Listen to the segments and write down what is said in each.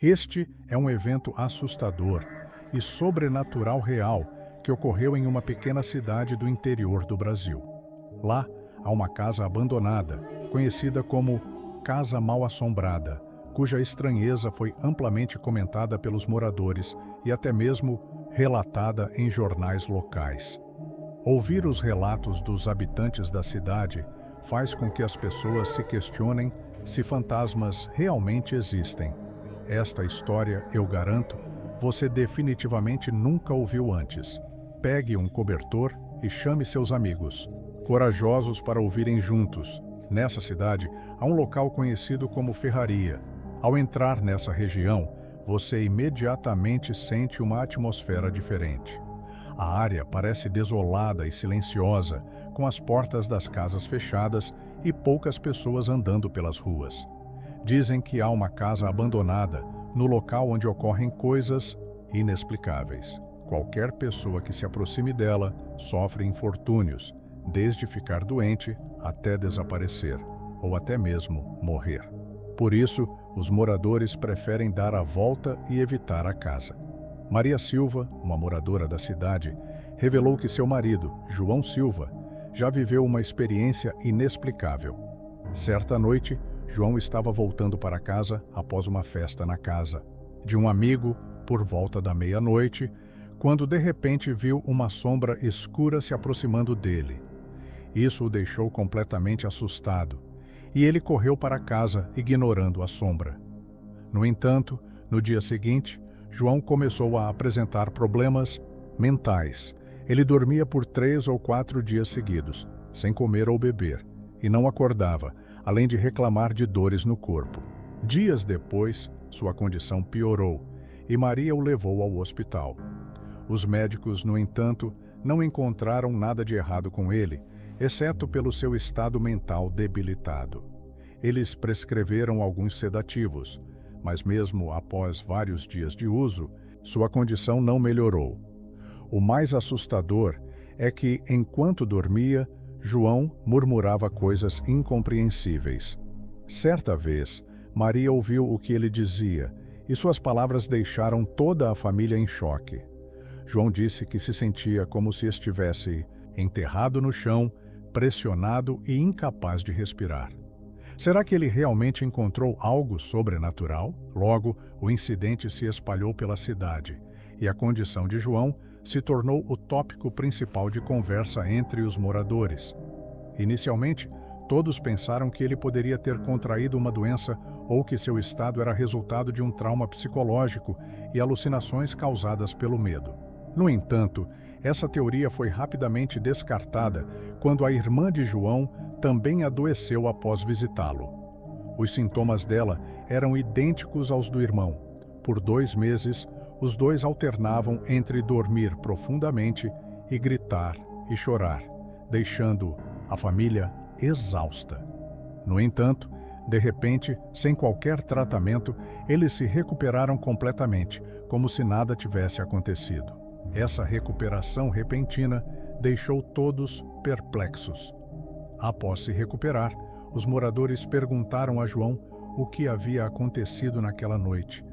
Este é um evento assustador e sobrenatural real que ocorreu em uma pequena cidade do interior do Brasil. Lá há uma casa abandonada, conhecida como Casa Mal-Assombrada, cuja estranheza foi amplamente comentada pelos moradores e até mesmo relatada em jornais locais. Ouvir os relatos dos habitantes da cidade faz com que as pessoas se questionem se fantasmas realmente existem. Esta história, eu garanto, você definitivamente nunca ouviu antes. Pegue um cobertor e chame seus amigos, corajosos para ouvirem juntos. Nessa cidade, há um local conhecido como Ferraria. Ao entrar nessa região, você imediatamente sente uma atmosfera diferente. A área parece desolada e silenciosa, com as portas das casas fechadas e poucas pessoas andando pelas ruas. Dizem que há uma casa abandonada no local onde ocorrem coisas inexplicáveis. Qualquer pessoa que se aproxime dela sofre infortúnios, desde ficar doente até desaparecer, ou até mesmo morrer. Por isso, os moradores preferem dar a volta e evitar a casa. Maria Silva, uma moradora da cidade, revelou que seu marido, João Silva, já viveu uma experiência inexplicável. Certa noite, João estava voltando para casa após uma festa na casa de um amigo por volta da meia-noite, quando de repente viu uma sombra escura se aproximando dele. Isso o deixou completamente assustado, e ele correu para casa ignorando a sombra. No entanto, no dia seguinte, João começou a apresentar problemas mentais. Ele dormia por 3 ou 4 dias seguidos, sem comer ou beber, e não acordava, além de reclamar de dores no corpo. Dias depois, sua condição piorou, e Maria o levou ao hospital. Os médicos, no entanto, não encontraram nada de errado com ele, exceto pelo seu estado mental debilitado. Eles prescreveram alguns sedativos, mas mesmo após vários dias de uso, sua condição não melhorou. O mais assustador é que, enquanto dormia, João murmurava coisas incompreensíveis. Certa vez, Maria ouviu o que ele dizia, e suas palavras deixaram toda a família em choque. João disse que se sentia como se estivesse enterrado no chão, pressionado e incapaz de respirar. Será que ele realmente encontrou algo sobrenatural? Logo, o incidente se espalhou pela cidade, e a condição de João se tornou o tópico principal de conversa entre os moradores. Inicialmente, todos pensaram que ele poderia ter contraído uma doença ou que seu estado era resultado de um trauma psicológico e alucinações causadas pelo medo. No entanto, essa teoria foi rapidamente descartada quando a irmã de João também adoeceu após visitá-lo. Os sintomas dela eram idênticos aos do irmão. Por 2 meses, os dois alternavam entre dormir profundamente e gritar e chorar, deixando a família exausta. No entanto, de repente, sem qualquer tratamento, eles se recuperaram completamente, como se nada tivesse acontecido. Essa recuperação repentina deixou todos perplexos. Após se recuperar, os moradores perguntaram a João o que havia acontecido naquela noite,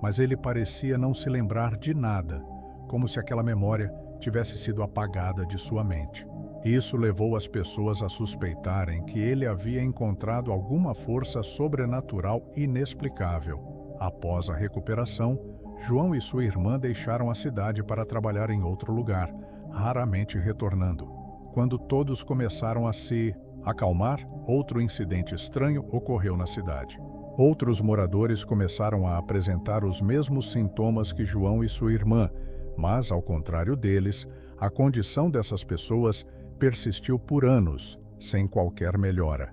mas ele parecia não se lembrar de nada, como se aquela memória tivesse sido apagada de sua mente. Isso levou as pessoas a suspeitarem que ele havia encontrado alguma força sobrenatural inexplicável. Após a recuperação, João e sua irmã deixaram a cidade para trabalhar em outro lugar, raramente retornando. Quando todos começaram a se acalmar, outro incidente estranho ocorreu na cidade. Outros moradores começaram a apresentar os mesmos sintomas que João e sua irmã, mas, ao contrário deles, a condição dessas pessoas persistiu por anos, sem qualquer melhora.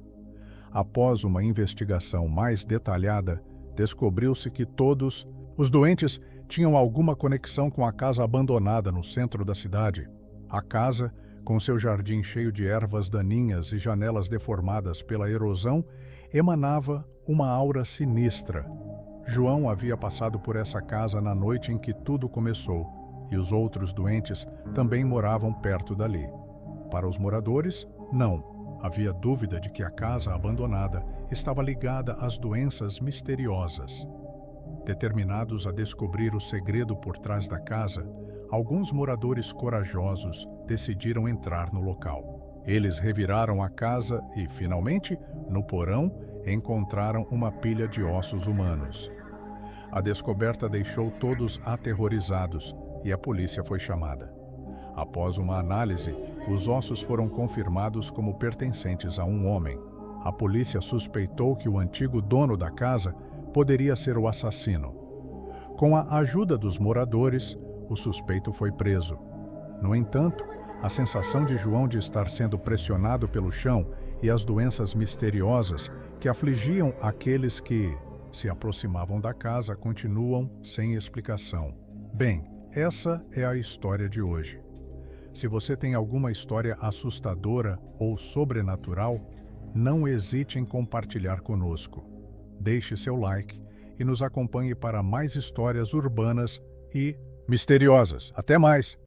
Após uma investigação mais detalhada, descobriu-se que todos os doentes tinham alguma conexão com a casa abandonada no centro da cidade. A casa, com seu jardim cheio de ervas daninhas e janelas deformadas pela erosão, emanava uma aura sinistra. João havia passado por essa casa na noite em que tudo começou, e os outros doentes também moravam perto dali. Para os moradores, não. Havia dúvida de que a casa abandonada estava ligada às doenças misteriosas. Determinados a descobrir o segredo por trás da casa, alguns moradores corajosos decidiram entrar no local. Eles reviraram a casa e, finalmente, no porão, encontraram uma pilha de ossos humanos. A descoberta deixou todos aterrorizados e a polícia foi chamada. Após uma análise, os ossos foram confirmados como pertencentes a um homem. A polícia suspeitou que o antigo dono da casa poderia ser o assassino. Com a ajuda dos moradores, o suspeito foi preso. No entanto, a sensação de João de estar sendo pressionado pelo chão e as doenças misteriosas que afligiam aqueles que se aproximavam da casa continuam sem explicação. Bem, essa é a história de hoje. Se você tem alguma história assustadora ou sobrenatural, não hesite em compartilhar conosco. Deixe seu like e nos acompanhe para mais histórias urbanas e misteriosas. Até mais!